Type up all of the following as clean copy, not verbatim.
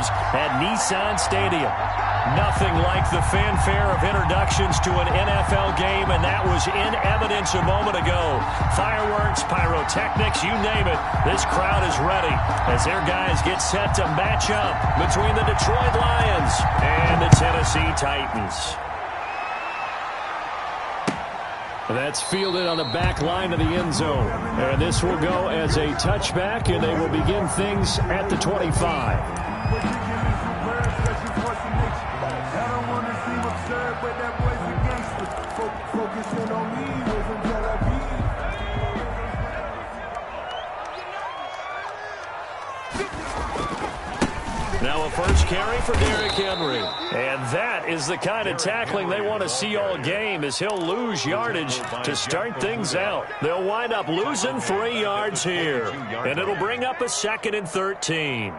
Charles, at Nissan Stadium. Nothing like the fanfare of introductions to an NFL game, and that was in evidence a moment ago. Fireworks, pyrotechnics, you name it. This crowd is ready as their guys get set to match up between the Detroit Lions and the Tennessee Titans. That's fielded on the back line of the end zone. And this will go as a touchback, and they will begin things at the 25. Now a first carry for Derrick Henry. And that is the kind of tackling they want to see all game, as he'll lose yardage to start things out. They'll wind up losing 3 yards here. And it'll bring up a 2nd and 13.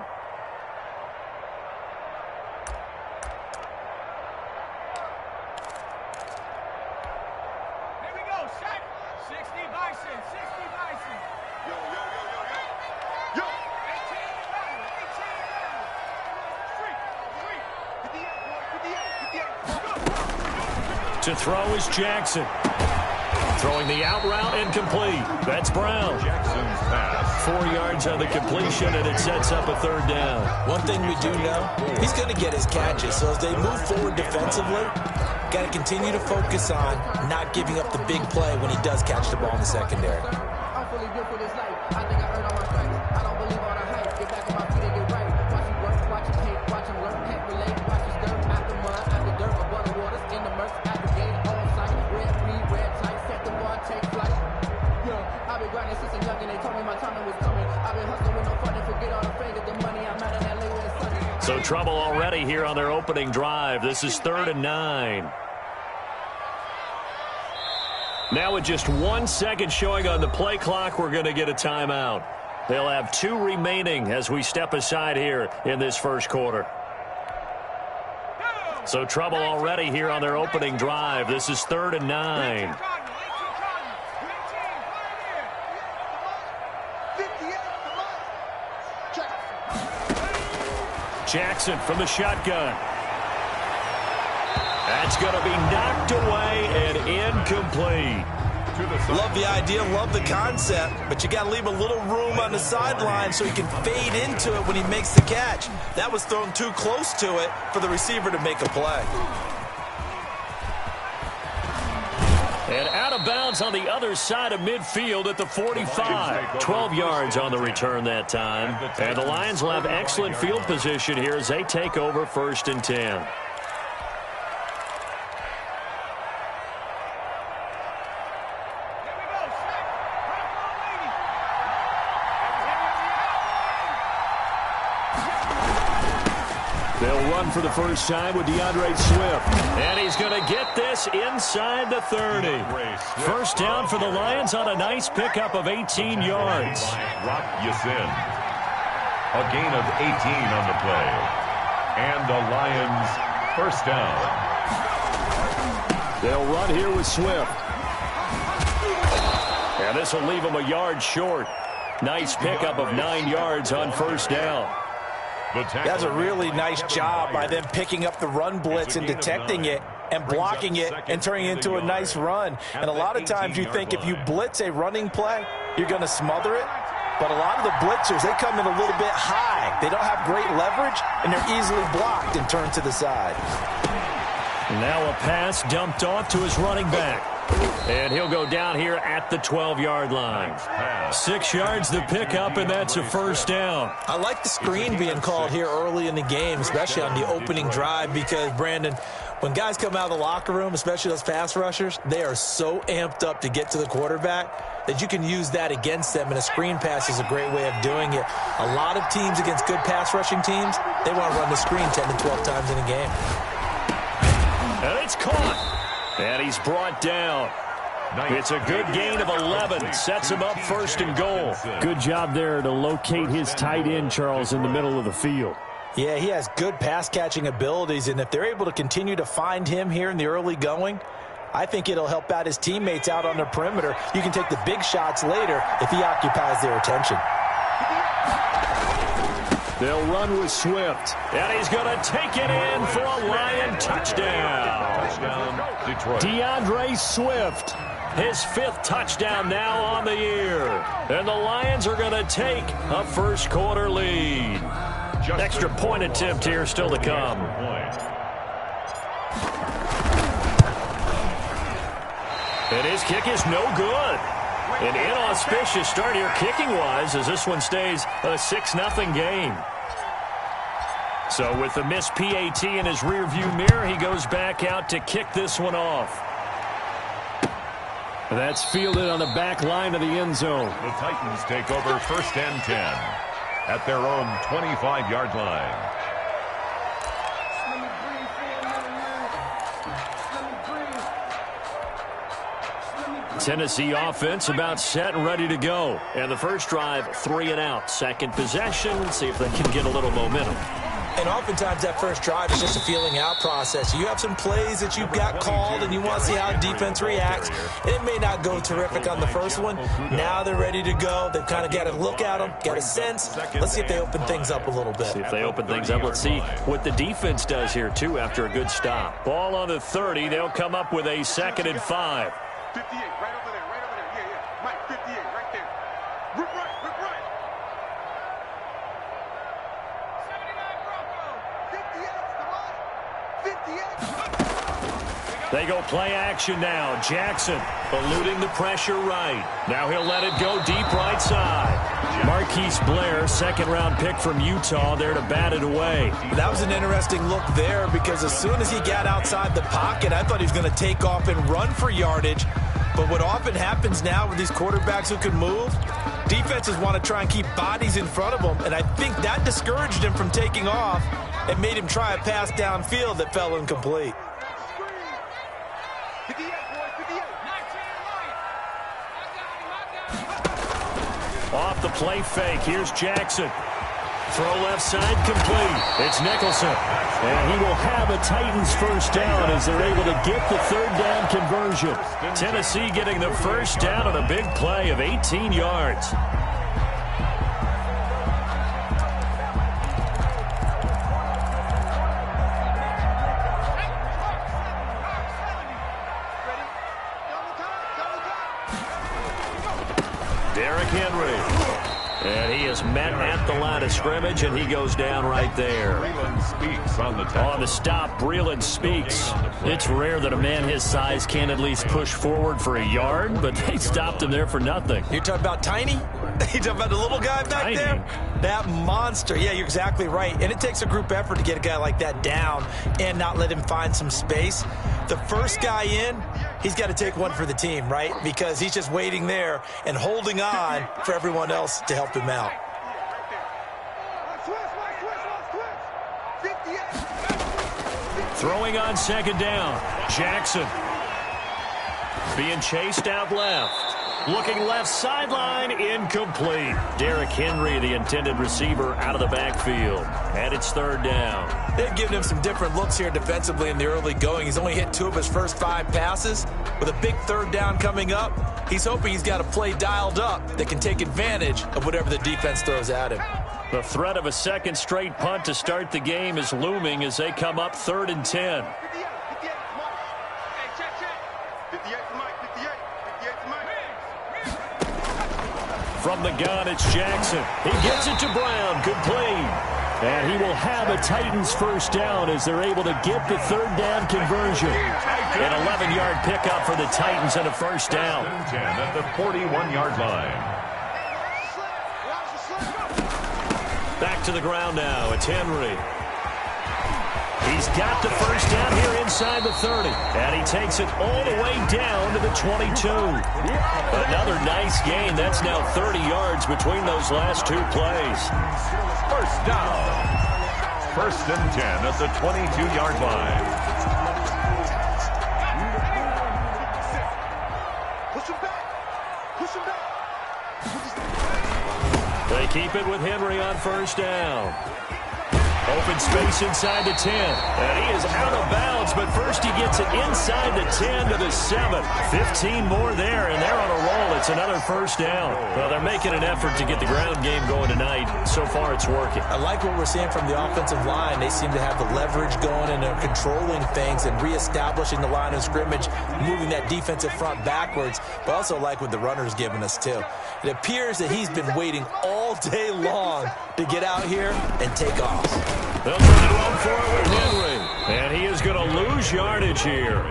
To throw is Jackson. Throwing the out route incomplete. That's Brown. 4 yards on the completion, and it sets up a 3rd down. One thing we do know, he's going to get his catches. So as they move forward defensively, got to continue to focus on not giving up the big play when he does catch the ball in the secondary. I'm fully built for this life. I think I earned all my stripes. I don't believe all the hype. Get back on my feet and get right. Watch him work, watch him hate, watch him learn, can't relate. Watch him stir out the mud, out the dirt, above the waters, in the murk, out the gate, on sight. Red, green, red, tight, set the bar, take flight. Yo, I've been grinding since I'm young and they told me my time was coming. I've been hustling with no fun and forget all the fame of the money. I'm out in LA where it's sunny. So trouble already here on their opening drive. This is 3rd and 9. Now with just 1 second showing on the play clock, we're going to get a timeout. They'll have 2 remaining as we step aside here in this first quarter. So trouble already here on their opening drive. This is 3rd and 9. Jackson from the shotgun. That's going to be knocked away and incomplete. Love the idea, love the concept, but you got to leave a little room on the sideline so he can fade into it when he makes the catch. That was thrown too close to it for the receiver to make a play. And out of bounds on the other side of midfield at the 45. 12 yards on the return that time. And the Lions will have excellent field position here as they take over 1st and 10. They'll run for the first time with DeAndre Swift. And he's going to get this inside the 30. First down for the Lions on a nice pickup of 18 yards. A gain of 18 on the play. And the Lions first down. They'll run here with Swift. And this will leave him a yard short. Nice pickup of 9 yards on first down. That's a really nice job by them picking up the run blitz and detecting it and blocking it and turning it into a nice run. And a lot of times you think if you blitz a running play, you're going to smother it. But a lot of the blitzers, they come in a little bit high. They don't have great leverage, and they're easily blocked and turned to the side. Now a pass dumped off to his running back. And he'll go down here at the 12-yard line. 6 yards the pickup, and that's a first down. I like the screen being called here early in the game, especially on the opening drive, because, Brandon, when guys come out of the locker room, especially those pass rushers, they are so amped up to get to the quarterback that you can use that against them, and a screen pass is a great way of doing it. A lot of teams against good pass rushing teams, they want to run the screen 10 to 12 times in a game. And it's caught. And he's brought down. It's a good gain of 11. Sets him up 1st and goal. Good job there to locate his tight end, Charles, in the middle of the field. Yeah, he has good pass-catching abilities, and if they're able to continue to find him here in the early going, I think it'll help out his teammates out on the perimeter. You can take the big shots later if he occupies their attention. They'll run with Swift. And he's going to take it in for a Lion touchdown. Touchdown, Detroit. DeAndre Swift, his 5th touchdown now on the year. And the Lions are going to take a first-quarter lead. Extra point attempt here still to come. And his kick is no good. An inauspicious start here kicking-wise as this one stays a 6-0 game. So with the missed PAT in his rearview mirror, he goes back out to kick this one off. That's fielded on the back line of the end zone. The Titans take over 1st and 10 at their own 25-yard line. Tennessee offense about set and ready to go. And the first drive, 3 and out. Second possession, see if they can get a little momentum. And oftentimes that first drive is just a feeling out process. You have some plays that you've got called and you want to see how defense reacts. It may not go terrific on the first one. Now they're ready to go. They've kind of got to look at them, got a sense. Let's see if they open things up a little bit. See if they open things up. Let's see what the defense does here, too, after a good stop. Ball on the 30. They'll come up with a 2nd and 5. 58, right over there, right over there. Yeah. Mike, 58, right there. Rip right, rip right. 79 Bronco. 58, They go play action now. Jackson eluding the pressure right. Now he'll let it go deep right side. Marquise Blair, 2nd-round pick from Utah, there to bat it away. That was an interesting look there because as soon as he got outside the pocket, I thought he was going to take off and run for yardage. But what often happens now with these quarterbacks who can move, defenses want to try and keep bodies in front of them, and I think that discouraged him from taking off and made him try a pass downfield that fell incomplete. 58, boys, 58. Off the play fake, here's Jackson. Throw left side complete. It's Nicholson. And he will have a Titans first down as they're able to get the 3rd down conversion. Tennessee getting the first down on a big play of 18 yards. Derrick Henry. And he is met at the line of scrimmage, and he goes down right there. Speaks on the tackle. On the stop, Breeland Speaks. It's rare that a man his size can at least push forward for a yard, but they stopped him there for nothing. You're talking about Tiny? You're talking about the little guy back there? That monster. Yeah, you're exactly right. And it takes a group effort to get a guy like that down and not let him find some space. The first guy in, he's got to take one for the team, right? Because he's just waiting there and holding on for everyone else to help him out. Throwing on 2nd down. Jackson. Being chased out left. Looking left sideline, incomplete. Derrick Henry, the intended receiver, out of the backfield. And it's 3rd down. They've given him some different looks here defensively in the early going. He's only hit 2 of his first 5 passes. With a big 3rd down coming up, he's hoping he's got a play dialed up that can take advantage of whatever the defense throws at him. The threat of a 2nd straight punt to start the game is looming as they come up 3rd and 10. 58, 58, Mike. Hey, check. 58 to Mike, 58, 58 to Mike. From the gun, it's Jackson. He gets it to Brown. Good play. And he will have a Titans first down as they're able to get the 3rd down conversion. An 11-yard pickup for the Titans and a first down. 10 at the 41-yard line. Back to the ground now. It's Henry. He's got the first down here inside the 30. And he takes it all the way down to the 22. Another nice gain. That's now 30 yards between those last 2 plays. First down. 1st and 10 at the 22-yard line. Push him back. Push him back. They keep it with Henry on first down. Open space inside the 10. And he is out of bounds, but first he gets it inside the 10 to the 7. 15 more there, and they're on a roll. It's another first down. Well, they're making an effort to get the ground game going tonight. So far, it's working. I like what we're seeing from the offensive line. They seem to have the leverage going, and they're controlling things and reestablishing the line of scrimmage, moving that defensive front backwards, but also like what the runner's giving us, too. It appears that he's been waiting all day long to get out here and take off. They'll try to run for it with Henry. And he is going to lose yardage here.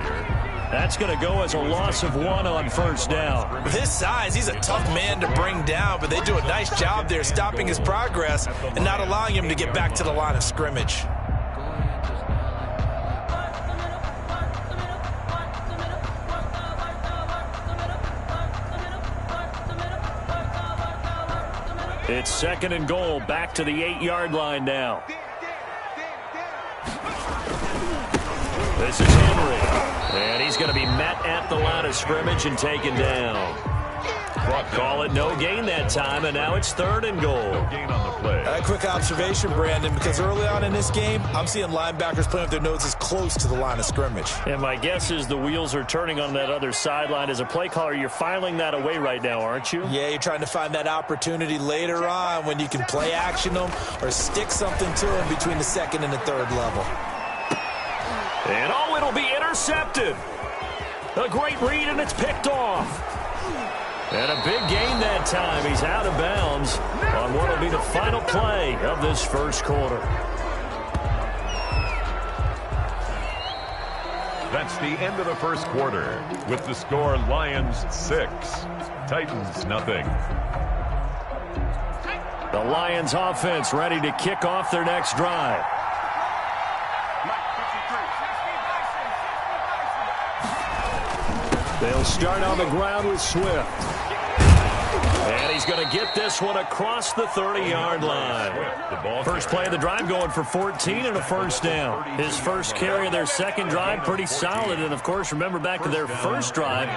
That's going to go as a loss of 1 on first down. With his size, he's a tough man to bring down, but they do a nice job there stopping his progress and not allowing him to get back to the line of scrimmage. It's 2nd and goal, back to the 8-yard line now. This is Henry, and he's going to be met at the line of scrimmage and taken down. Call it no gain that time, and now it's 3rd and goal. No gain on the play. A quick observation, Brandon, because early on in this game, I'm seeing linebackers playing with their noses close to the line of scrimmage. And my guess is the wheels are turning on that other sideline. As a play caller, you're filing that away right now, aren't you? Yeah, you're trying to find that opportunity later on when you can play action them or stick something to them between the 2nd and the 3rd level. And oh, it'll be intercepted. A great read, and it's picked off. And a big gain that time. He's out of bounds on what will be the final play of this first quarter. That's the end of the first quarter. With the score, Lions 6, Titans nothing. The Lions offense ready to kick off their next drive. They'll start on the ground with Swift. And he's going to get this one across the 30-yard line. First play of the drive going for 14 and a first down. His first carry of their second drive, pretty solid. And, of course, remember back to their first drive,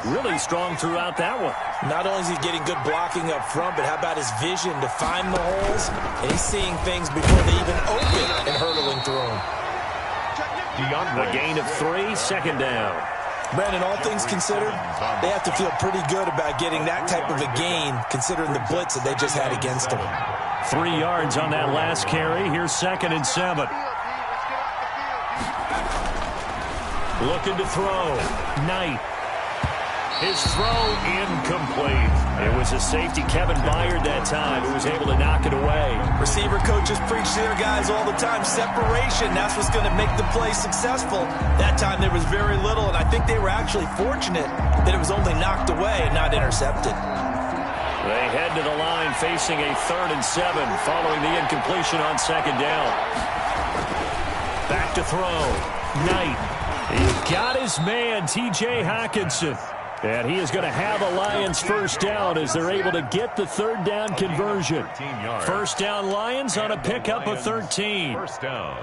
really strong throughout that one. Not only is he getting good blocking up front, but how about his vision to find the holes? And he's seeing things before they even open and hurtling through them. A gain of 3, 2nd down. Brandon, all things considered, they have to feel pretty good about getting that type of a gain, considering the blitz that they just had against them. 3 yards on that last carry. Here's 2nd and 7. Looking to throw. Knight. His throw incomplete. It was a safety, Kevin Byard, that time, who was able to knock it away. Receiver coaches preach to their guys all the time. Separation, that's what's going to make the play successful. That time there was very little, and I think they were actually fortunate that it was only knocked away and not intercepted. They head to the line facing a 3rd and 7 following the incompletion on 2nd down. Back to throw. Knight. He got his man, T.J. Hockenson. And he is going to have a Lions first down as they're able to get the 3rd down conversion. First down Lions on a pickup of 13. First down.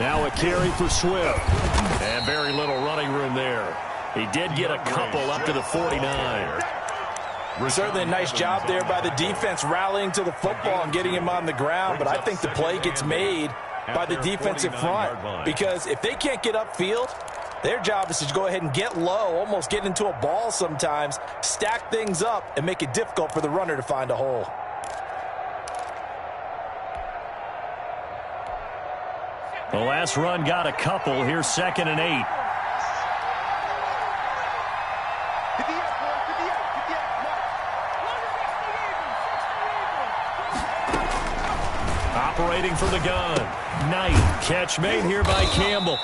Now a carry for Swift. And very little running room there. He did get a couple up to the 49. Certainly a nice job there by the defense rallying to the football and getting him on the ground, but I think the play gets made by the defensive front because if they can't get upfield, their job is to go ahead and get low, almost get into a ball sometimes, stack things up, and make it difficult for the runner to find a hole. The last run got a couple. Here's 2nd and 8. Operating from the gun. Knight. Catch made here by Campbell.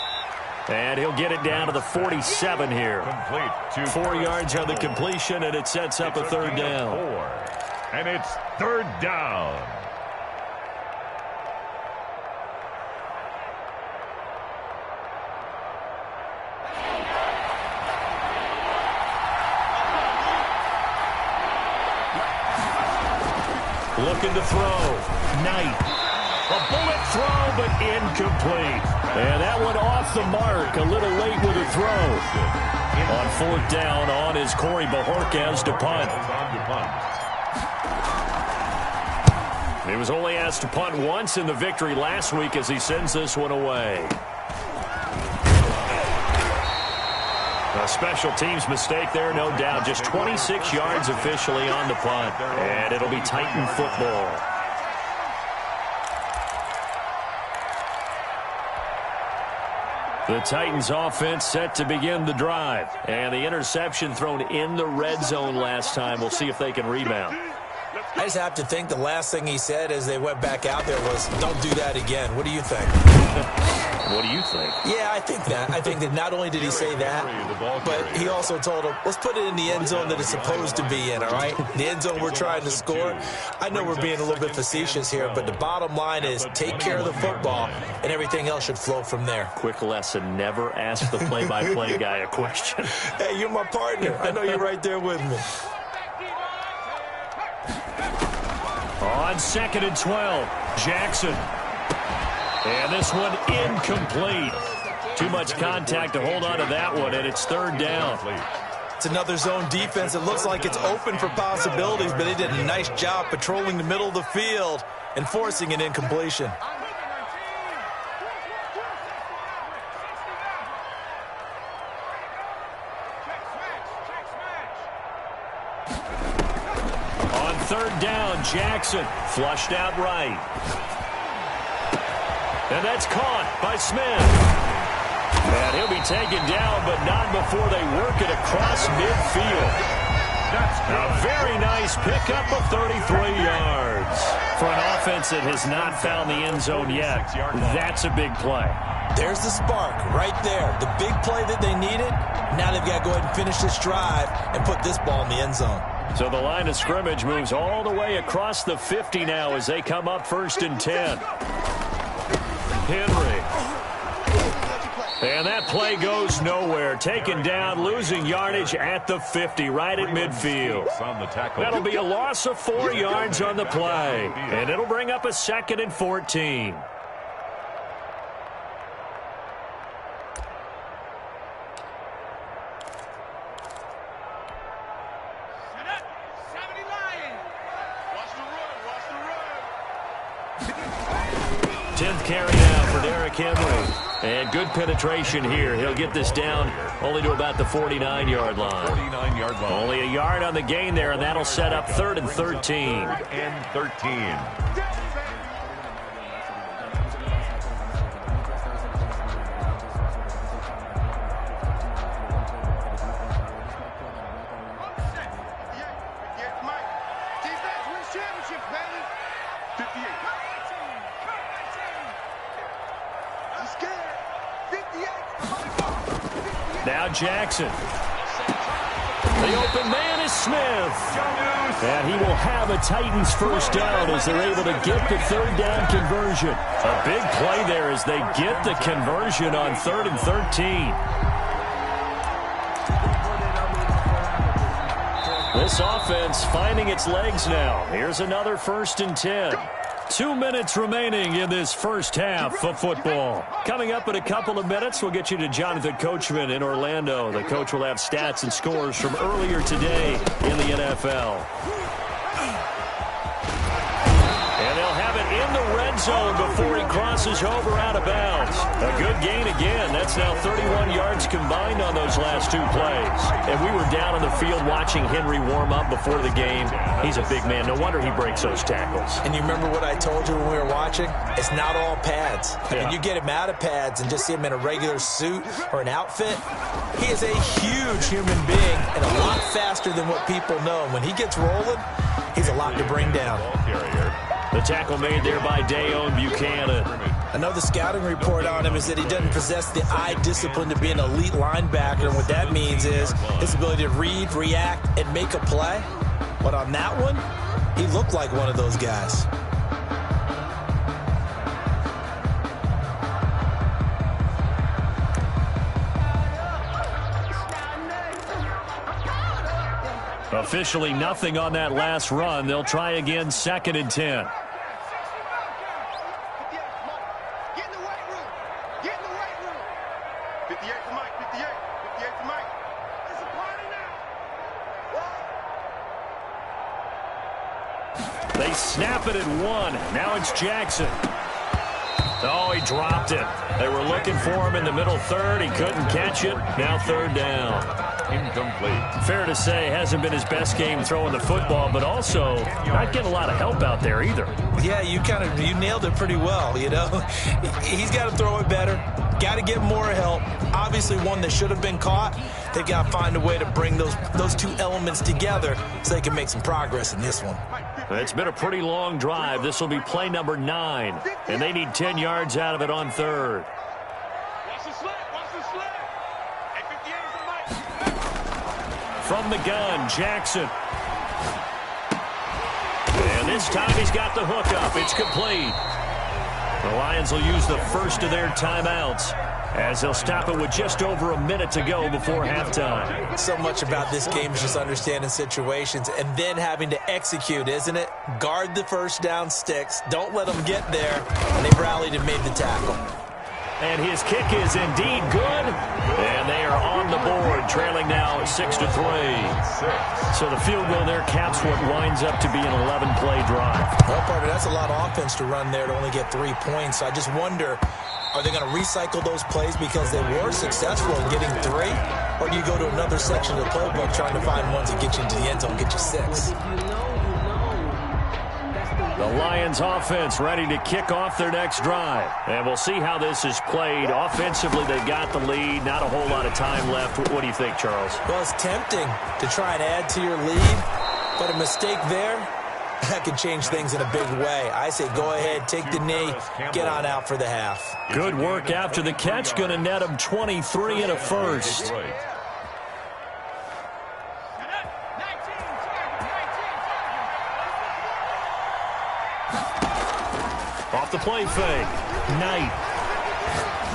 And he'll get it down to the 47 here. 4 yards on the completion, and it sets up a 3rd down. And it's 3rd down. looking to throw. Knight. A bullet throw, but incomplete. And that one off the mark. A little late with a throw. On fourth down, on is Corey Bojorquez to punt. He was only asked to punt once in the victory last week as he sends this one away. A special teams mistake there, no doubt. Just 26 yards officially on the punt. And it'll be Titan football. The Titans offense set to begin the drive. And the interception thrown in the red zone last time. We'll see if they can rebound. I just have to think the last thing he said as they went back out there was, don't do that again. What do you think? What do you think? Yeah, I think that. I think that not only did he say that, but he also told him, let's put it in the end zone that it's supposed to be in, all right? The end zone we're trying to score. I know we're being a little bit facetious here, but the bottom line is take care of the football, and everything else should flow from there. Quick lesson, never ask the play-by-play guy a question. Hey, you're my partner. I know you're right there with me. On 2nd and 12, Jackson. And this one incomplete. Too much contact to hold on to that one, and it's third down. It's another zone defense. It looks like it's open for possibilities, but they did a nice job patrolling the middle of the field and forcing an incompletion. On third down, Jackson flushed out right. And that's caught by Smith. And he'll be taken down, but not before they work it across midfield. A very nice pickup of 33 yards. For an offense that has not found the end zone yet, that's a big play. There's the spark right there. The big play that they needed. Now they've got to go ahead and finish this drive and put this ball in the end zone. So the line of scrimmage moves all the way across the 50 now as they come up 1st and 10. Henry. And that play goes nowhere. Taken down, losing yardage at the 50, right at midfield. That'll be a loss of 4 yards on the play. And it'll bring up a 2nd and 14. Carry now for Derrick Henry. And good penetration here. He'll get this down only to about the 49-yard line. 49-yard line. Only a yard on the gain there, and that'll set up 3rd and 13. 3rd and 13. Now Jackson. The open man is Smith. And he will have a Titans first down as they're able to get the 3rd down conversion. A big play there as they get the conversion on 3rd and 13. This offense finding its legs now. Here's another 1st and 10. 2 minutes remaining in this first half of football. Coming up in a couple of minutes, we'll get you to Jonathan Coachman in Orlando. The coach will have stats and scores from earlier today in the NFL. And they'll have it in the red zone before he crosses over out of bounds. A good gain again. That's now 31 yards combined on those last 2 plays. And we were down on the field watching Henry warm up before the game. He's a big man. No wonder he breaks those tackles. And you remember what I told you when we were watching? It's not all pads. I mean, you get him out of pads and just see him in a regular suit or an outfit. He is a huge human being and a lot faster than what people know. When he gets rolling, he's a lot to bring down. The tackle made there by Dayon Buchanan. I know the scouting report on him is that he doesn't possess the eye discipline to be an elite linebacker. And what that means is his ability to read, react, and make a play. But on that one, he looked like one of those guys. Officially nothing on that last run. They'll try again, 2nd and 10. Get in the weight room. Get in the weight room. 58 for Mike. 58. 58 for Mike. It's a party now. They snap it at 1. Now it's Jackson. Oh, he dropped it. They were looking for him in the middle third. He couldn't catch it. Now 3rd down. Incomplete. Fair to say, hasn't been his best game throwing the football, but also not getting a lot of help out there either. Yeah, you nailed it pretty well, you know. He's got to throw it better. Got to get more help. Obviously one that should have been caught. They've got to find a way to bring those two elements together so they can make some progress in this one. It's been a pretty long drive. This will be play number 9, and they need 10 yards out of it on 3rd. Watch the sled. Watch the sled. Hey, 58 for Mike. From the gun, Jackson. And this time he's got the hook up. It's complete. The Lions will use the first of their timeouts as they'll stop it with just over a minute to go before halftime. So much about this game is just understanding situations and then having to execute, isn't it? Guard the first down sticks. Don't let them get there. And they rallied and made the tackle. And his kick is indeed good. And they are on the board, trailing now 6-3. So the field goal there caps what winds up to be an 11-play drive. Well, partner, that's a lot of offense to run there to only get 3 points. So I just wonder, are they going to recycle those plays because they were successful in getting 3? Or do you go to another section of the playbook trying to find ones that get you into the end zone, get you 6? The Lions offense ready to kick off their next drive. And we'll see how this is played. Offensively, they've got the lead. Not a whole lot of time left. What do you think, Charles? Well, it's tempting to try and add to your lead, but a mistake there, that could change things in a big way. I say go ahead, take the knee, get on out for the half. Good work after the catch. Going to net him 23 and a first. Off the play fake. Knight.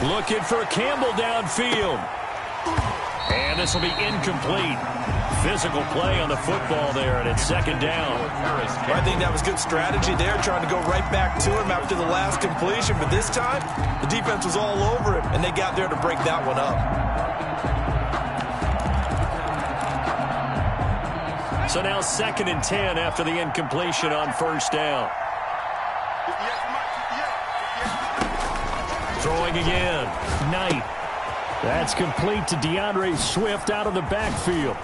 Looking for Campbell downfield. And this will be incomplete. Physical play on the football there, and it's 2nd down. I think that was good strategy there, trying to go right back to him after the last completion. But this time, the defense was all over him, and they got there to break that one up. So now 2nd and 10 after the incompletion on 1st down. 58 for Mike. 58. Throwing again. Knight. That's complete to DeAndre Swift out of the backfield.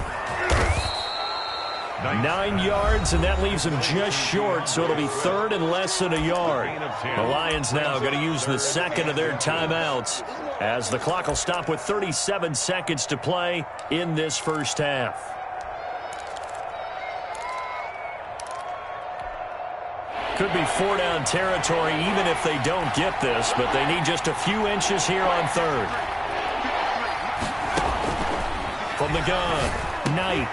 9 yards, and that leaves him just short, so it'll be 3rd and less than a yard. The Lions now going to use the 2nd of their timeouts as the clock will stop with 37 seconds to play in this first half. Could be 4-down territory even if they don't get this, but they need just a few inches here on 3rd. From the gun, Knight.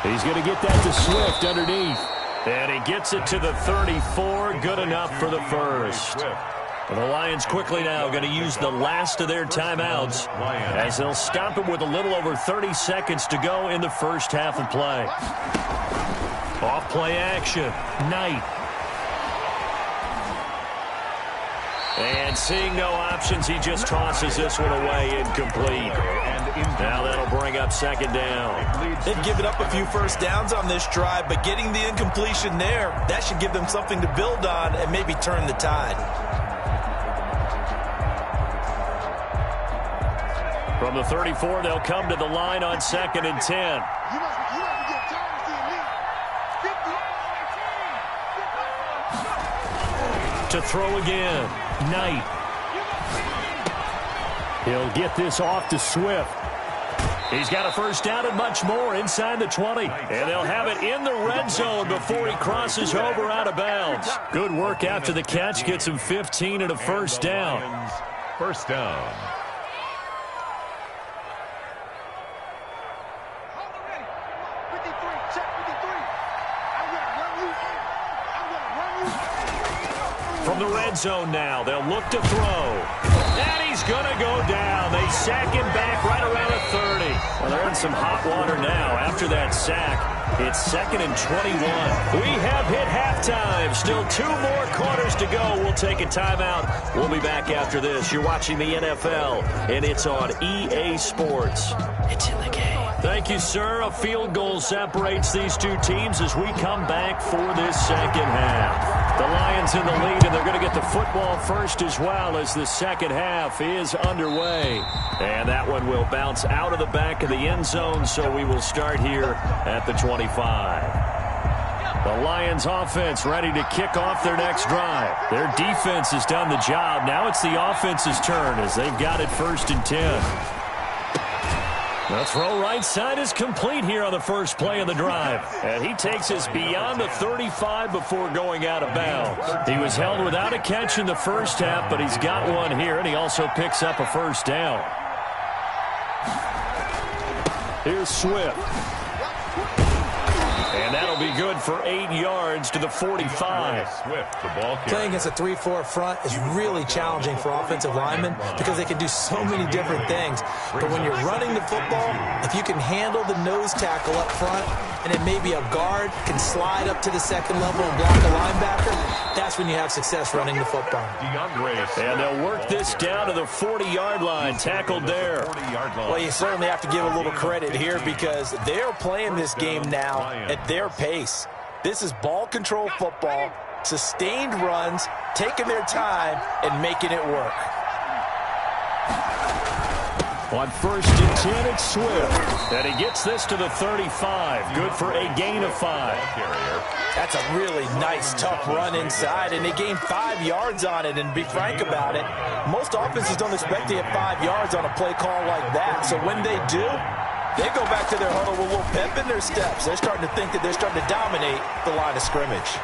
He's going to get that to Swift underneath. And he gets it to the 34. Good enough for the first. The Lions quickly now going to use the last of their timeouts as they'll stop it with a little over 30 seconds to go in the first half of play. Off play action, Knight. And seeing no options, he just tosses this one away, incomplete. Now that'll bring up 2nd down. They've given up a few first downs on this drive, but getting the incompletion there, that should give them something to build on and maybe turn the tide. From the 34, they'll come to the line on 2nd and 10. You must get tired to your knee. 58. To throw again, Knight. He'll get this off to Swift. He's got a first down and much more inside the 20. And they'll have it in the red zone before he crosses over out of bounds. Good work after the catch. Gets him 15 and a first down. First down. Hold it ready. 53. Check 53. I'm going to run you. From the red zone now, they'll look to throw. And he's going to go down. They sack him back right around the 30. Well, they're some hot water now after that sack. It's 2nd and 21. We have hit halftime. Still 2 more quarters to go. We'll take a timeout. We'll be back after this. You're watching the NFL, and it's on EA Sports. It's in the game. Thank you, sir. A field goal separates these two teams as we come back for this second half. The Lions in the lead, and they're going to get the football first as well as the second half is underway. And that one will bounce out of the back of the end zone, so we will start here at the 25. The Lions offense ready to kick off their next drive. Their defense has done the job. Now it's the offense's turn as they've got it 1st and 10. The throw right side is complete here on the first play of the drive. And he takes us beyond the 35 before going out of bounds. He was held without a catch in the first half, but he's got one here, and he also picks up a first down. Here's Swift. And that'll be good for 8 yards to the 45. Playing against a 3-4 front is really challenging for offensive linemen because they can do so many different things. But when you're running the football, if you can handle the nose tackle up front, and then maybe a guard can slide up to the second level and block a linebacker, that's when you have success running the football. And they'll work this down to the 40-yard line. Tackled there. Well, you certainly have to give a little credit here because they're playing this game now at their pace. This is ball control football, sustained runs, taking their time, and making it work. On 1st and 10, it's Swift. And he gets this to the 35. Good for a gain of 5. That's a really nice, tough run inside, and they gained 5 yards on it. And to be frank about it, most offenses don't expect to get 5 yards on a play call like that. So when they do, they go back to their huddle with a little pep in their steps. They're starting to think that they're starting to dominate the line of scrimmage.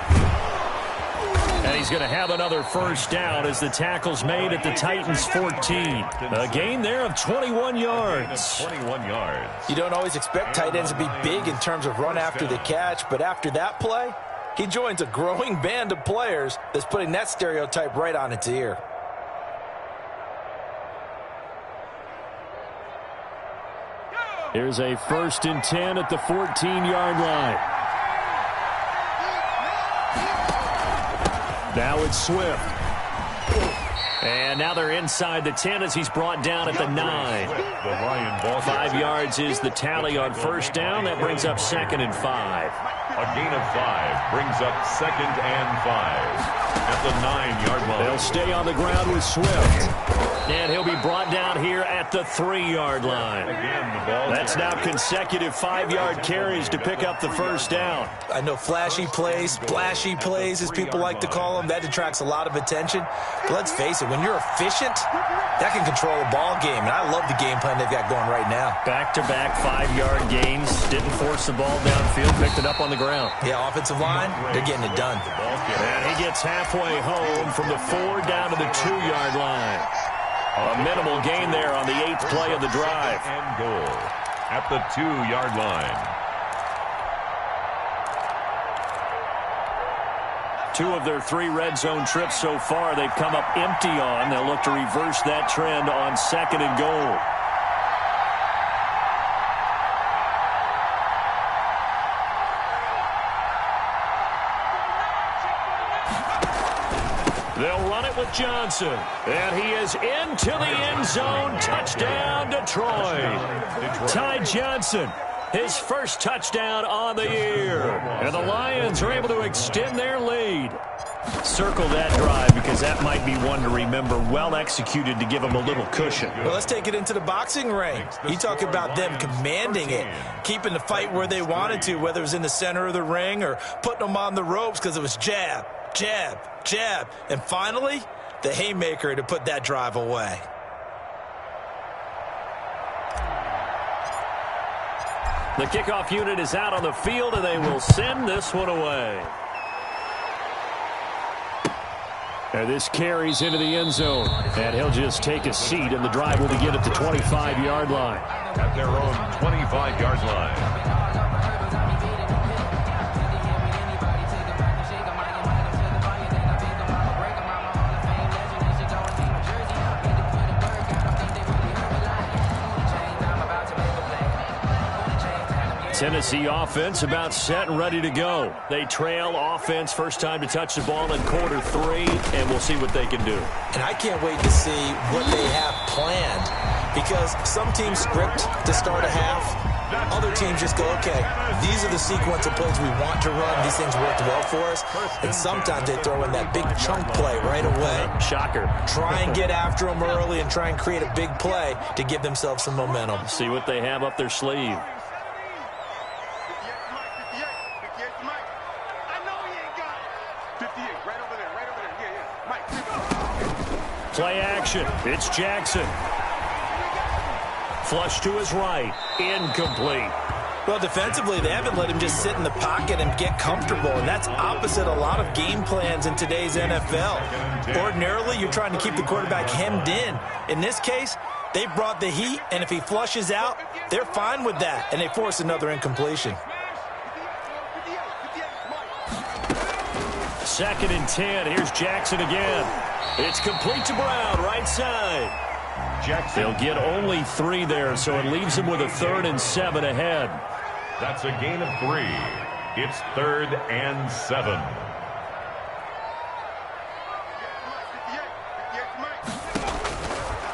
And he's going to have another first down as the tackle's made at the Titans' 14. A gain there of 21 yards. 21 yards. You don't always expect tight ends to be big in terms of run after the catch, but after that play, he joins a growing band of players that's putting that stereotype right on its ear. Here's a 1st and 10 at the 14-yard line. Now it's Swift. And now they're inside the 10 as he's brought down at the 9. 5 yards is the tally on first down. That brings up 2nd and 5. A gain of 5 brings up 2nd and 5 at the 9-yard line. They'll stay on the ground with Swift. And he'll be brought down here at the 3-yard line. That's now consecutive 5-yard carries to pick up the first down. I know flashy plays, splashy plays, as people like to call them, that attracts a lot of attention. But let's face it, when you're efficient, that can control a ball game. And I love the game plan they've got going right now. Back-to-back 5-yard gains. Didn't force the ball downfield, picked it up on the ground. Yeah, offensive line, they're getting it done. And he gets halfway home from the 4 down to the 2-yard line. A minimal gain there on the 8th play of the drive. And goal at the 2-yard line. 2 of their 3 red zone trips so far, they've come up empty on. They'll look to reverse that trend on 2nd and goal. They'll run it with Johnson. And he is into the end zone. Touchdown, Detroit. Ty Johnson, his first touchdown on the year. And the Lions are able to extend their lead. Circle that drive because that might be one to remember. Well executed to give them a little cushion. Well, let's take it into the boxing ring. You talk about them commanding it, keeping the fight where they wanted to, whether it was in the center of the ring or putting them on the ropes because it was jab, jab, jab. And finally, the haymaker to put that drive away. The kickoff unit is out on the field, and they will send this one away. And this carries into the end zone. And he'll just take a seat, and the drive will begin at the 25-yard line. At their own 25-yard line. Tennessee offense about set and ready to go. They trail offense first time to touch the ball in quarter 3, and we'll see what they can do. And I can't wait to see what they have planned, because some teams script to start a half. Other teams just go, okay, these are the sequence of plays we want to run. These things worked well for us. And sometimes they throw in that big chunk play right away. Shocker. Try and get after them early and try and create a big play to give themselves some momentum. See what they have up their sleeve. Play action. It's Jackson. Flush to his right. Incomplete. Well, defensively, they haven't let him just sit in the pocket and get comfortable, and that's opposite a lot of game plans in today's NFL. Ordinarily, you're trying to keep the quarterback hemmed in. In this case, they brought the heat, and if he flushes out, they're fine with that, and they force another incompletion. 2nd and 10. Here's Jackson again. It's complete to Brown, right side. Jackson. They'll get only 3 there, so it leaves them with a 3rd and 7 ahead. That's a gain of 3. It's 3rd and 7.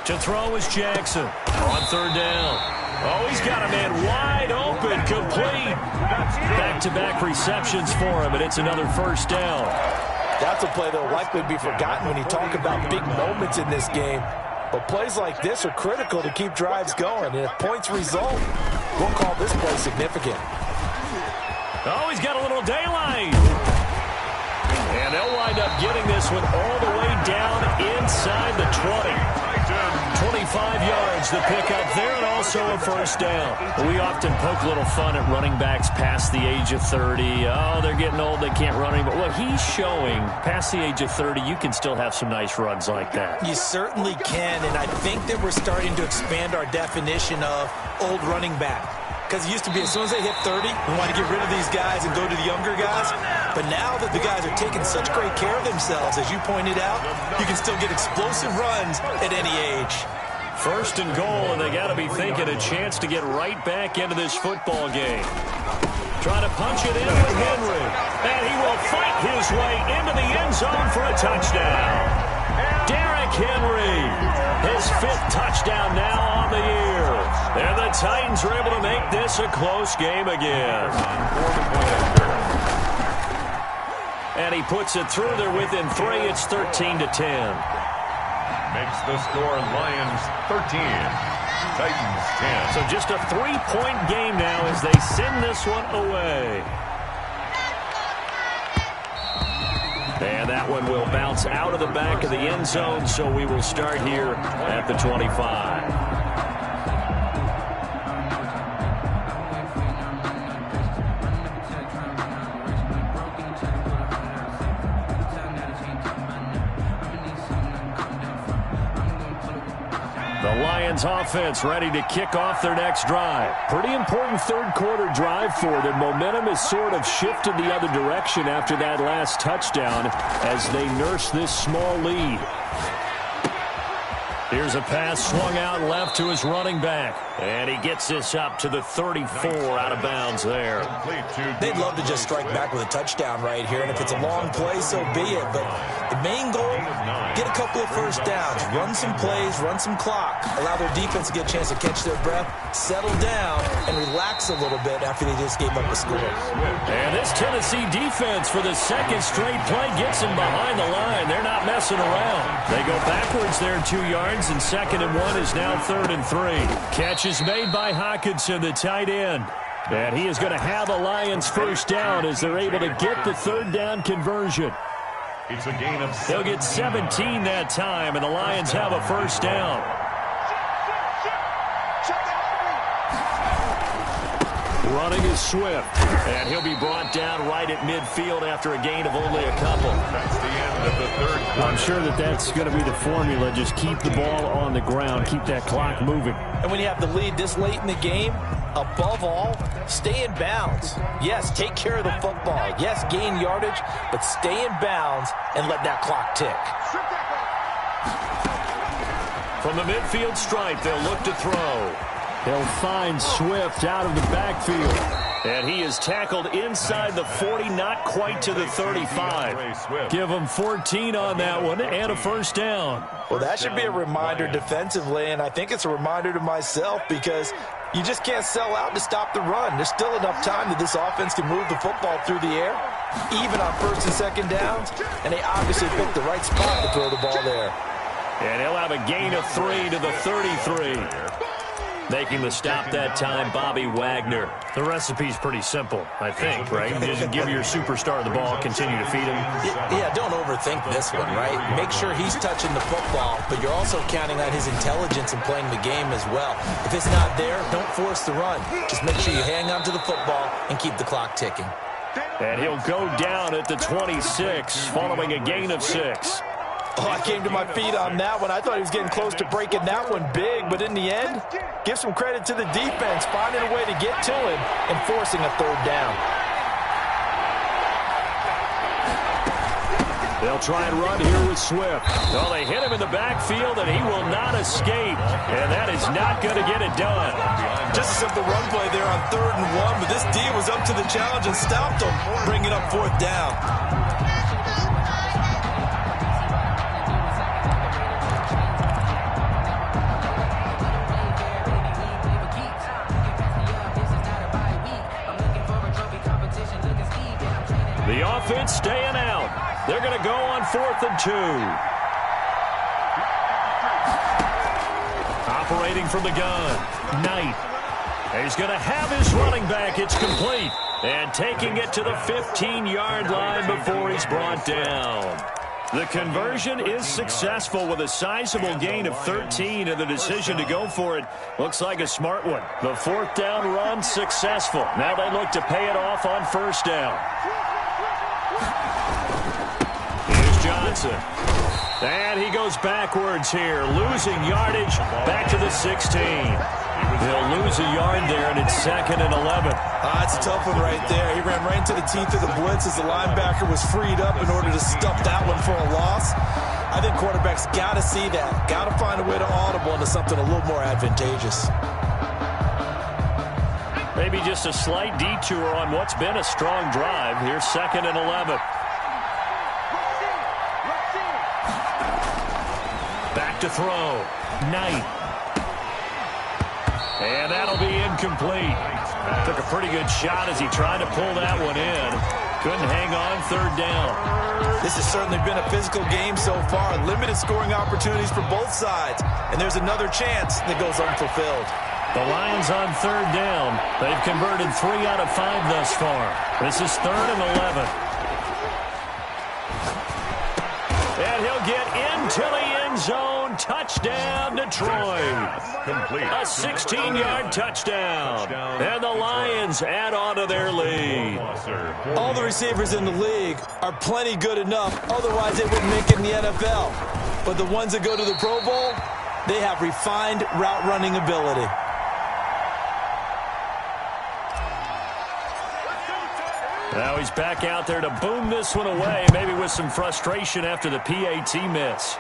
To throw is Jackson on 3rd down. Oh, he's got a man wide open, complete. Back-to-back receptions for him, and it's another 1st down. That's a play that will likely be forgotten when you talk about big moments in this game. But plays like this are critical to keep drives going. And if points result, we'll call this play significant. Oh, he's got a little daylight. And they'll wind up getting this one all the way down inside the 20. 25 yards the pickup there, and also a 1st down. We often poke a little fun at running backs past the age of 30. Oh, they're getting old, they can't run anymore. Well, he's showing past the age of 30, you can still have some nice runs like that. You certainly can, and I think that we're starting to expand our definition of old running back. Because it used to be as soon as they hit 30, we want to get rid of these guys and go to the younger guys. But now that the guys are taking such great care of themselves, as you pointed out, you can still get explosive runs at any age. 1st and goal, and they got to be thinking a chance to get right back into this football game. Trying to punch it in with Henry. And he will fight his way into the end zone for a touchdown. Derrick Henry, his 5th touchdown now on the year. And the Titans are able to make this a close game again. And he puts it through there within 3. It's 13-10. Makes the score Lions 13, Titans 10. So just a 3-point game now as they send this one away. And that one will bounce out of the back of the end zone, so we will start here at the 25. The Lions offense ready to kick off their next drive. Pretty important 3rd quarter drive for them. Momentum has sort of shifted the other direction after that last touchdown as they nurse this small lead. Here's a pass swung out left to his running back. And he gets this up to the 34 out of bounds there. They'd love to just strike back with a touchdown right here. And if it's a long play, so be it. But the main goal, get a couple of 1st downs. Run some plays, run some clock. Allow their defense to get a chance to catch their breath, settle down, and relax a little bit after they just gave up a score. And this Tennessee defense for the 2nd straight play gets them behind the line. They're not messing around. They go backwards there 2 yards, and 2nd and 1 is now 3rd and 3. Catch is made by Hockenson, the tight end. And he is going to have a Lions 1st down as they're able to get the 3rd down conversion. It's a gain of 17. They'll get 17 that time, and the Lions have a 1st down. Running is Swift, and he'll be brought down right at midfield after a gain of only a couple. That's the end of the 3rd quarter. I'm sure that's going to be the formula. Just keep the ball on the ground, keep that clock moving. And when you have the lead this late in the game, above all, stay in bounds. Yes, take care of the football. Yes, gain yardage, but stay in bounds and let that clock tick. From the midfield stripe, they'll look to throw. He'll find Swift out of the backfield. And he is tackled inside the 40, not quite to the 35. Give him 14 on that one and a first down. Well, that should be a reminder defensively, and I think it's a reminder to myself because you just can't sell out to stop the run. There's still enough time that this offense can move the football through the air, even on first and second downs, and they obviously picked the right spot to throw the ball there. And he'll have a gain of 3 to the 33. Making the stop that time, Bobby Wagner. The recipe's pretty simple, I think, right? You just give your superstar the ball, continue to feed him. Yeah, don't overthink this one, right? Make sure he's touching the football, but you're also counting on his intelligence in playing the game as well. If it's not there, don't force the run. Just make sure you hang on to the football and keep the clock ticking. And he'll go down at the 26, following a gain of 6. Oh, I came to my feet on that one. I thought he was getting close to breaking that one big, but in the end, give some credit to the defense, finding a way to get to him and forcing a third down. They'll try and run here with Swift. Well, they hit him in the backfield, and he will not escape, and that is not going to get it done. Just a simple run play there on 3rd and 1, but this D was up to the challenge and stopped him, bringing up 4th down. The offense staying out. They're going to go on 4th and 2. Operating from the gun, Knight. He's going to have his running back. It's complete. And taking it to the 15-yard line before he's brought down. The conversion is successful with a sizable gain of 13, and the decision to go for it looks like a smart one. The 4th down run successful. Now they look to pay it off on 1st down. Here's Johnson. And he goes backwards here, losing yardage back to the 16. He'll lose a yard there, and it's 2nd and 11. It's a tough one right there. He ran right into the teeth of the blitz as the linebacker was freed up in order to stuff that one for a loss. I think quarterbacks got to see that. Got to find a way to audible into something a little more advantageous. Maybe just a slight detour on what's been a strong drive. Here's 2nd and 11. Back to throw. Knight. And that'll be incomplete. Took a pretty good shot as he tried to pull that one in. Couldn't hang on 3rd down. This has certainly been a physical game so far. Limited scoring opportunities for both sides. And there's another chance that goes unfulfilled. The Lions on 3rd down. They've converted 3 out of 5 thus far. This is 3rd and 11. And he'll get into the end zone. Touchdown, Detroit. Complete. A 16-yard touchdown. And the Lions add on to their lead. All the receivers in the league are plenty good enough. Otherwise, they wouldn't make it in the NFL. But the ones that go to the Pro Bowl, they have refined route running ability. Now he's back out there to boom this one away, maybe with some frustration after the PAT miss.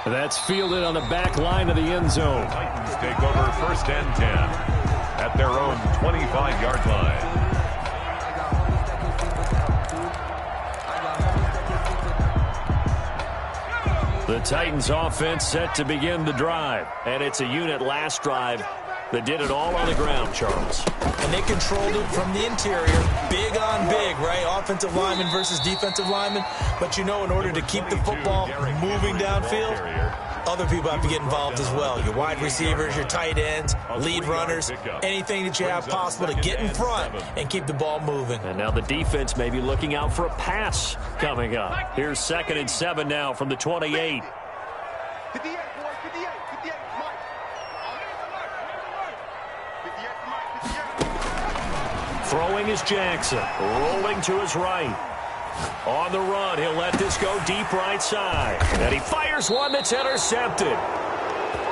That's fielded on the back line of the end zone. Titans take over 1st and 10 at their own 25-yard line. The Titans offense set to begin the drive, and it's a unit last drive that did it all on the ground, Charles. And they controlled it from the interior, big on big, right? Offensive lineman versus defensive lineman. But you know, in order to keep the football moving downfield, other people have to get involved as well. Your wide receivers, your tight ends, lead runners, anything that you have possible to get in front and keep the ball moving. And now the defense may be looking out for a pass coming up. Here's 2nd and 7 now from the 28. 58, boys, 58, 58, Mike. 58, Mike, 58. Throwing is Jackson, rolling to his right. On the run, he'll let this go deep right side. And he fires one that's intercepted.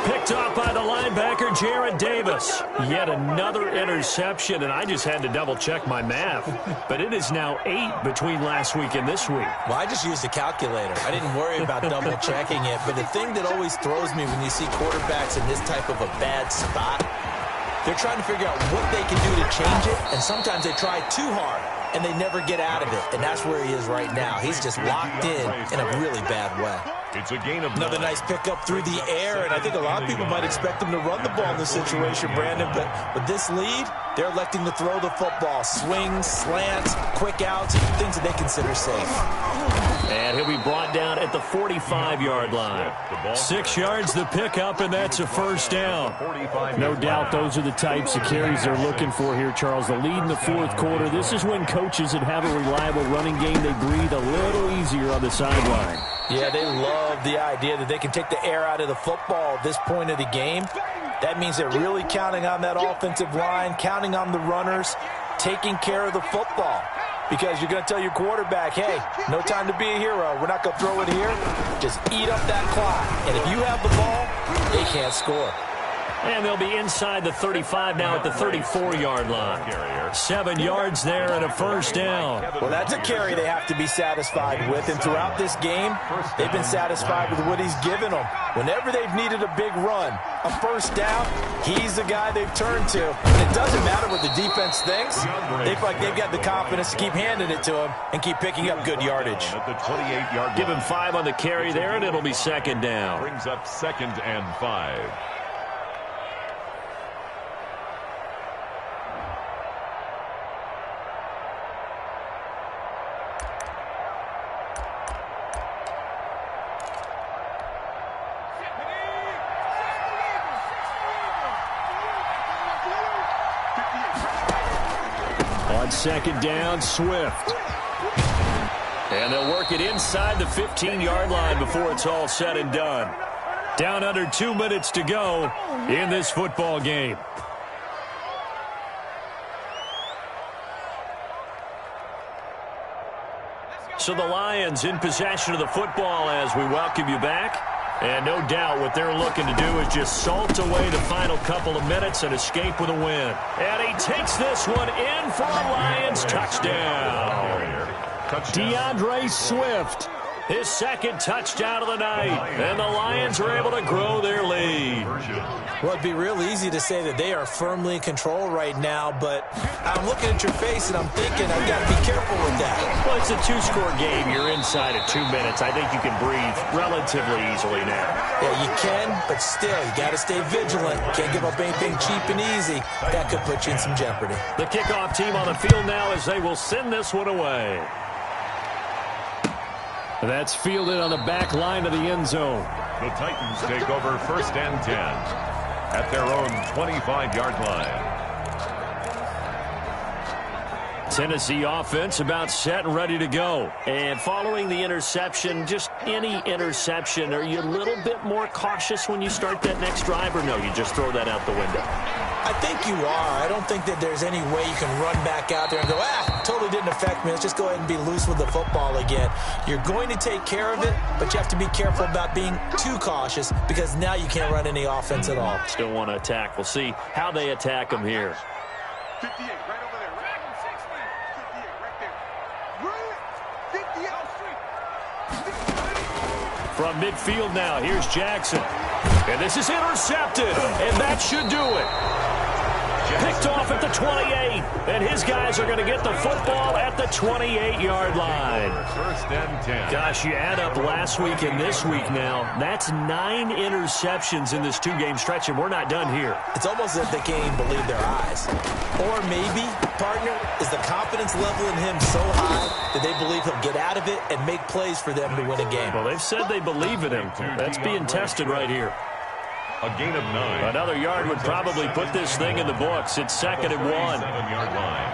Picked off by the linebacker, Jared Davis. Yet another interception, and I just had to double-check my math. But it is now 8 between last week and this week. Well, I just used a calculator. I didn't worry about double-checking it. But the thing that always throws me when you see quarterbacks in this type of a bad spot They're trying to figure out what they can do to change it, and sometimes they try too hard, and they never get out of it, and that's where he is right now. He's just locked in a really bad way. It's a gain of Another nice pickup through the air, and I think a lot of people might expect him to run the ball in this situation, Brandon, but with this lead, they're electing to throw the football. Swings, slants, quick outs, things that they consider safe. And he'll be brought down at the 45-yard line. 6 yards the pickup, and that's a first down. No doubt those are the types of carries they're looking for here, Charles. The lead in the fourth quarter. This is when coaches that have a reliable running game, they breathe a little easier on the sideline. Yeah, they love the idea that they can take the air out of the football at this point of the game. That means they're really counting on that offensive line, counting on the runners, taking care of the football. Because you're going to tell your quarterback, hey, no time to be a hero. We're not going to throw it here. Just eat up that clock. And if you have the ball, they can't score. And they'll be inside the 35 now at the 34-yard line. 7 yards there and a first down. Well, that's a carry they have to be satisfied with. And throughout this game, they've been satisfied with what he's given them. Whenever they've needed a big run, a first down, he's the guy they've turned to. And it doesn't matter what the defense thinks. They feel like they've got the confidence to keep handing it to him and keep picking up good yardage. At the 28-yard Give him 5 on the carry there, and it'll be second down. Brings up 2nd and 5. On second down, Swift. And they'll work it inside the 15-yard line before it's all said and done. Down under 2 minutes to go in this football game. So the Lions in possession of the football as we welcome you back. And no doubt what they're looking to do is just salt away the final couple of minutes and escape with a win. And he takes this one in for a Lions touchdown. DeAndre Swift, his second touchdown of the night. And the Lions are able to grow their lead. Well, it'd be real easy to say that they are firmly in control right now, but I'm looking at your face and I'm thinking I've got to be careful with that. Well, it's a 2-score game. You're inside of 2 minutes. I think you can breathe relatively easily now. Yeah, you can, but still, you got to stay vigilant. Can't give up anything cheap and easy. That could put you in some jeopardy. The kickoff team on the field now as they will send this one away. That's fielded on the back line of the end zone. The Titans take over 1st and 10 at their own 25-yard line. Tennessee offense about set and ready to go. And following the interception, just any interception, are you a little bit more cautious when you start that next drive, or no, you just throw that out the window? I think you are. I don't think that there's any way you can run back out there and go, totally didn't affect me. Let's just go ahead and be loose with the football again. You're going to take care of it, but you have to be careful about being too cautious because now you can't run any offense at all. Still want to attack. We'll see how they attack them here. 58, right over there. 58, right there. 58. From midfield now, here's Jackson. And this is intercepted, and that should do it. Picked off at the 28, and his guys are going to get the football at the 28-yard line. 1st and 10. Gosh, you add up last week and this week now, that's 9 interceptions in this 2-game stretch, and we're not done here. It's almost as if they can't even believe their eyes. Or maybe, partner, is the confidence level in him so high that they believe he'll get out of it and make plays for them to win a game. Well, they've said they believe in him. That's being tested right here. A gain of 9. Another yard would probably put this thing in the books. It's 2nd and 1. 7-yard line.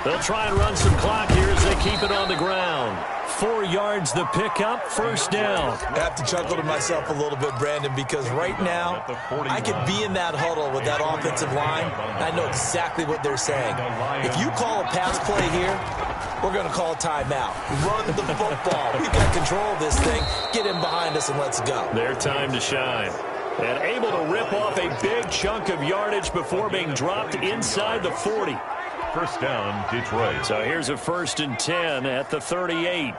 They'll try and run some clock here as they keep it on the ground. 4 yards the pickup, first down. I have to chuckle to myself a little bit, Brandon, because right now I could be in that huddle with that offensive line. I know exactly what they're saying. If you call a pass play here, we're going to call a timeout. Run the football. We've got control of this thing. Get in behind us and let's go. Their time to shine. And able to rip off a big chunk of yardage before being dropped inside the 40. First down, Detroit. So here's a 1st and 10 at the 38.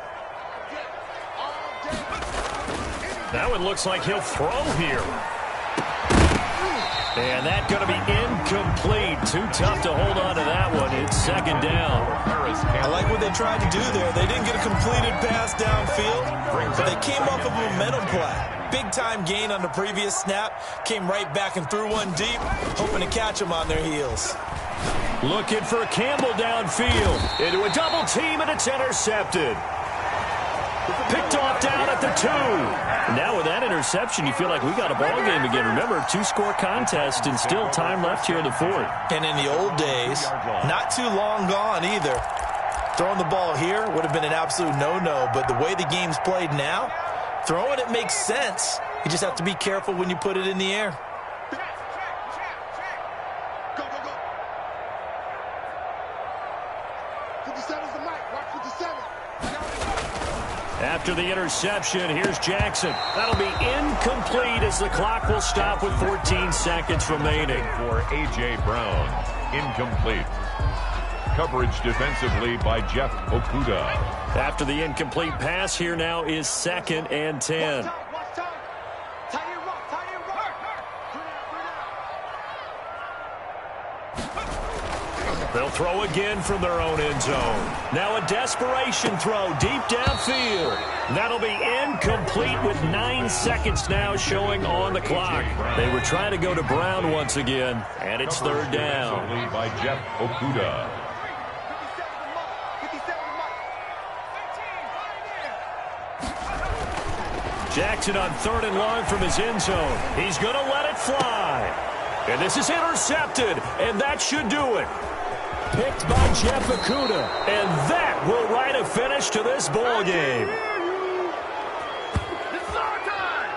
That one looks like he'll throw here. And that's going to be incomplete. Too tough to hold on to that one. It's second down. I like what they tried to do there. They didn't get a completed pass downfield, but they came off of a momentum play. Big-time gain on the previous snap. Came right back and threw one deep, hoping to catch them on their heels. Looking for Campbell downfield. Into a double team, and it's intercepted. Picked off down at the 2. Now with that interception, you feel like we got a ball game again. Remember, 2-score contest and still time left here in the 4th. And in the old days, not too long gone either. Throwing the ball here would have been an absolute no-no, but the way the game's played now, throwing it makes sense. You just have to be careful when you put it in the air. Go, go, go. 57's the mic. Watch 57. After the interception, here's Jackson. That'll be incomplete as the clock will stop with 14 seconds remaining. For A.J. Brown, incomplete. Coverage defensively by Jeff Okuda. After the incomplete pass, here now is 2nd and 10. Watch time. Tight end rock. Tight end rock. They'll throw again from their own end zone. Now a desperation throw deep downfield. That'll be incomplete with 9 seconds now showing on the clock. They were trying to go to Brown once again, and it's 3rd down. Defensively by Jeff Okuda. 57's the mic. Jackson on 3rd and long from his end zone. He's going to let it fly. And this is intercepted, and that should do it. Picked by Jeff Okuda, and that will write a finish to this ball game. It's our time.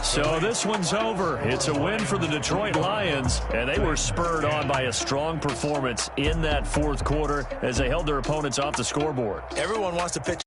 So this one's over. It's a win for the Detroit Lions, and they were spurred on by a strong performance in that 4th quarter as they held their opponents off the scoreboard. Everyone wants to pitch